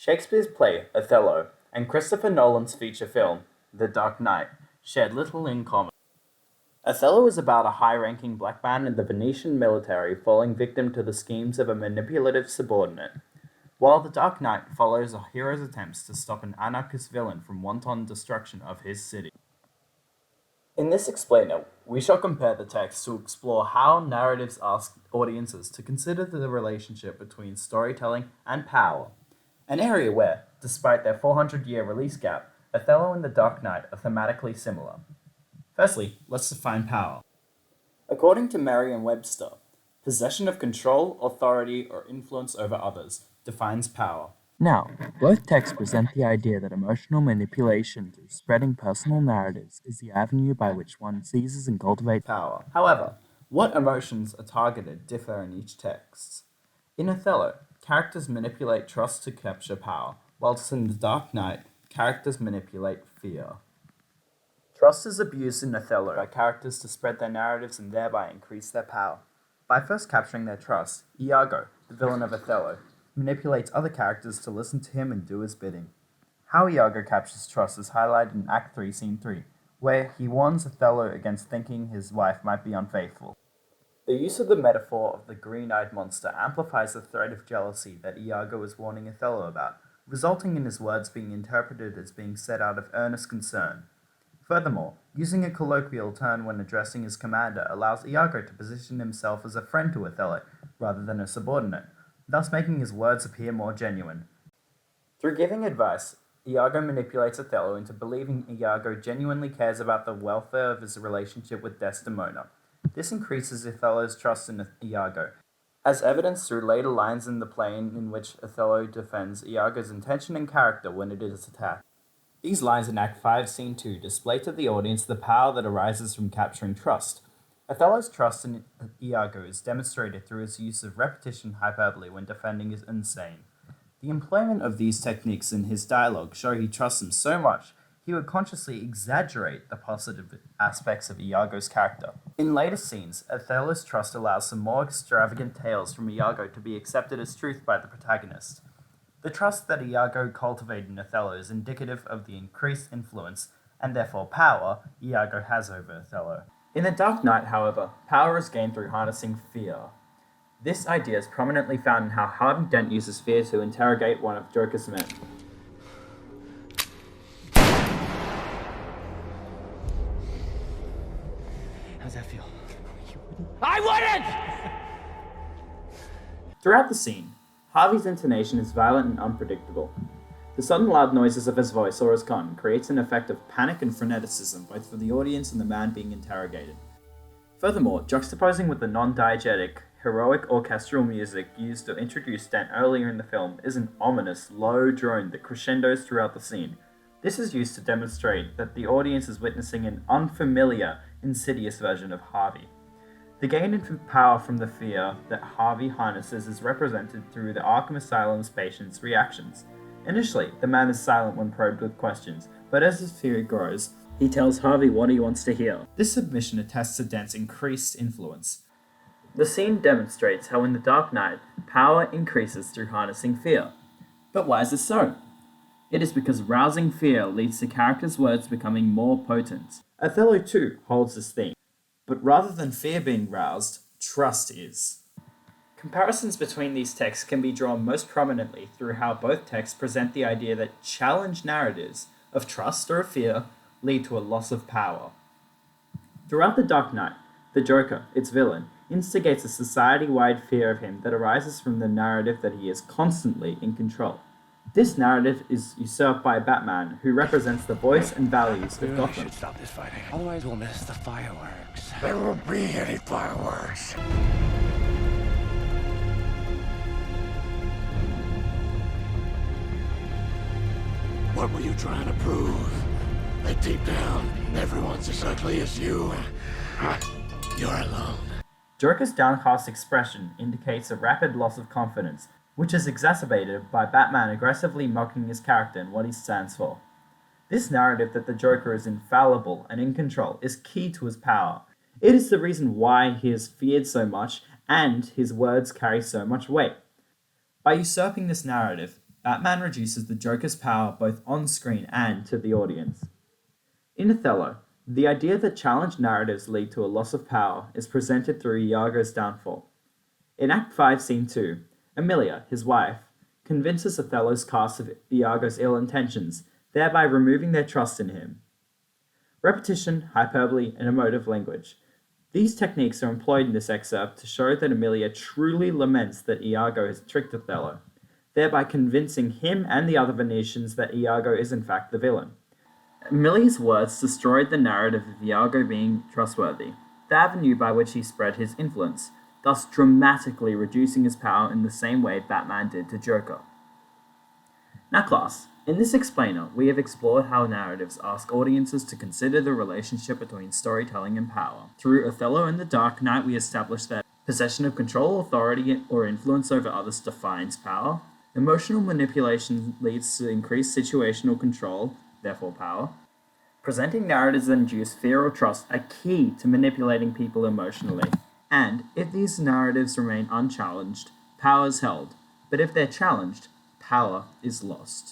Shakespeare's play, Othello, and Christopher Nolan's feature film, The Dark Knight, shared little in common. Othello is about a high-ranking black man in the Venetian military falling victim to the schemes of a manipulative subordinate, while The Dark Knight follows a hero's attempts to stop an anarchist villain from wanton destruction of his city. In this explainer, we shall compare the texts to explore how narratives ask audiences to consider the relationship between storytelling and power, an area where, despite their 400-year release gap, Othello and The Dark Knight are thematically similar. Firstly, let's define power. According to Merriam-Webster, possession of control, authority, or influence over others defines power. Now, both texts present the idea that emotional manipulation through spreading personal narratives is the avenue by which one seizes and cultivates power. However, what emotions are targeted differ in each text. In Othello, characters manipulate trust to capture power, whilst in The Dark Knight, characters manipulate fear. Trust is abused in Othello by characters to spread their narratives and thereby increase their power. By first capturing their trust, Iago, the villain of Othello, manipulates other characters to listen to him and do his bidding. How Iago captures trust is highlighted in Act 3, Scene 3, where he warns Othello against thinking his wife might be unfaithful. The use of the metaphor of the green-eyed monster amplifies the threat of jealousy that Iago is warning Othello about, resulting in his words being interpreted as being said out of earnest concern. Furthermore, using a colloquial turn when addressing his commander allows Iago to position himself as a friend to Othello, rather than a subordinate, thus making his words appear more genuine. Through giving advice, Iago manipulates Othello into believing Iago genuinely cares about the welfare of his relationship with Desdemona. This increases Othello's trust in Iago, as evidenced through later lines in the play in which Othello defends Iago's intention and character when it is attacked. These lines in Act 5, Scene 2 display to the audience the power that arises from capturing trust. Othello's trust in Iago is demonstrated through his use of repetition hyperbole when defending his insane. The employment of these techniques in his dialogue show he trusts him so much, he would consciously exaggerate the positive aspects of Iago's character. In later scenes, Othello's trust allows some more extravagant tales from Iago to be accepted as truth by the protagonist. The trust that Iago cultivated in Othello is indicative of the increased influence, and therefore power, Iago has over Othello. In The Dark Knight, however, power is gained through harnessing fear. This idea is prominently found in how Harvey Dent uses fear to interrogate one of Joker's men. How's that feel? I wouldn't! Throughout the scene, Harvey's intonation is violent and unpredictable. The sudden loud noises of his voice or his gun creates an effect of panic and freneticism both for the audience and the man being interrogated. Furthermore, juxtaposing with the non-diegetic, heroic orchestral music used to introduce Dent earlier in the film is an ominous, low drone that crescendos throughout the scene. This is used to demonstrate that the audience is witnessing an unfamiliar, insidious version of Harvey. The gain in power from the fear that Harvey harnesses is represented through the Arkham Asylum's patients' reactions. Initially, the man is silent when probed with questions, but as his fear grows, he tells Harvey what he wants to hear. This submission attests to Dent's increased influence. The scene demonstrates how in The Dark Knight, power increases through harnessing fear. But why is this so? It is because rousing fear leads to characters' words becoming more potent. Othello too holds this theme, but rather than fear being roused, trust is. Comparisons between these texts can be drawn most prominently through how both texts present the idea that challenged narratives of trust or of fear lead to a loss of power. Throughout The Dark Knight, the Joker, its villain, instigates a society-wide fear of him that arises from the narrative that he is constantly in control. This narrative is usurped by Batman, who represents the voice and values of Gotham. Should stop this fighting. Otherwise, we'll miss the fireworks. There won't be any fireworks. What were you trying to prove? That deep down, everyone's as ugly as you. You're alone. Joker's downcast expression indicates a rapid loss of confidence, which is exacerbated by Batman aggressively mocking his character and what he stands for. This narrative that the Joker is infallible and in control is key to his power. It is the reason why he is feared so much and his words carry so much weight. By usurping this narrative, Batman reduces the Joker's power both on screen and to the audience. In Othello, the idea that challenged narratives lead to a loss of power is presented through Iago's downfall. In Act 5, Scene 2, Emilia, his wife, convinces Othello's cast of Iago's ill intentions, thereby removing their trust in him. Repetition, hyperbole, and emotive language. These techniques are employed in this excerpt to show that Emilia truly laments that Iago has tricked Othello, thereby convincing him and the other Venetians that Iago is in fact the villain. Emilia's words destroyed the narrative of Iago being trustworthy, the avenue by which he spread his influence, thus dramatically reducing his power in the same way Batman did to Joker. Now class, in this explainer, we have explored how narratives ask audiences to consider the relationship between storytelling and power. Through Othello and The Dark Knight, we established that possession of control, authority, or influence over others defines power. Emotional manipulation leads to increased situational control, therefore power. Presenting narratives that induce fear or trust are key to manipulating people emotionally. And if these narratives remain unchallenged, power is held. But if they're challenged, power is lost.